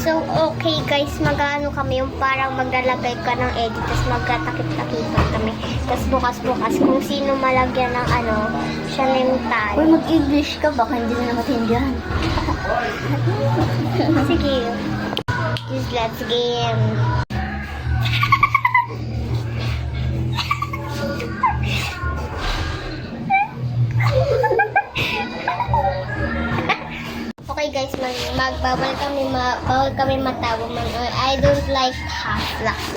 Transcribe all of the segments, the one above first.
So, okay guys, mag-ano kami yung parang maglalagay ka ng edit, tapos magkatakip-takipan kami. Tapos bukas-bukas, kung sino malagyan ng ano, siya na yung tayo. Uy, mag-English ka, baka hindi na matindihan. Sige. Just let's game. Okay guys, bawal kami matawa man. I don't like half laugh.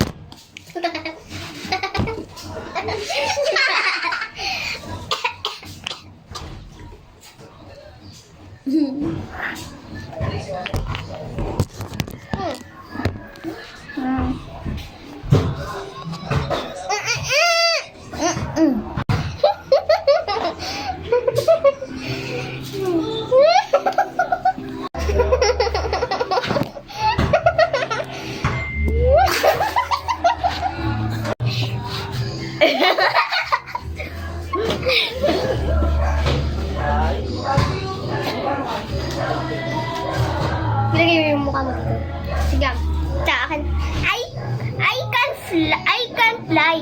Lagay mo yung mukha mo dito. Sige. Sa akin. I can fly.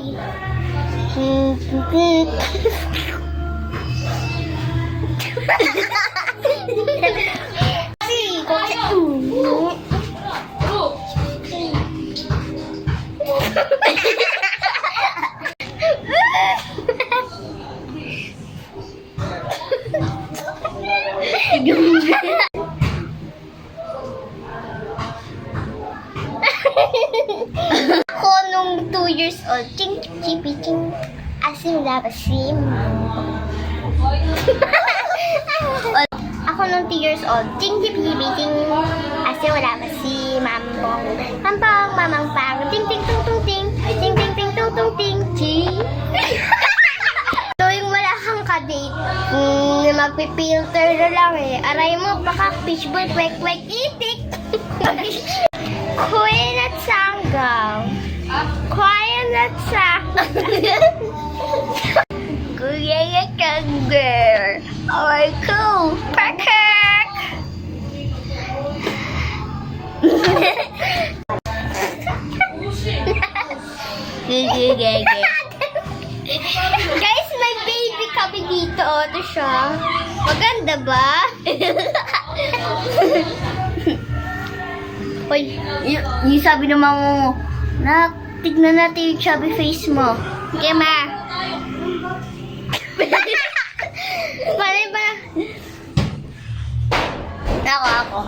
Ako nung 2 years old, ching chipi ching, asim labasim. Ako nung 2 years old, ching chipi chipi ching, asim wala ba si mambong. Mambong, mamang pang, ting ting tung tung ting, ting ting ting tung tung ting, ching. So yung wala kang kadate, magpipilter na lang eh. Aray mo, baka fishbowl, kwek kwek, itik. Kuya na sanggaw. Kuya na sanggaw. Kuya na sanggaw. Alright, cool. Perfect. Guys, may baby kami dito. Ito siya. Maganda ba? Uy, yung sabi ng mama mo, na, tignan natin yung chubby face mo. Okay, ma. Paano ba? Ako.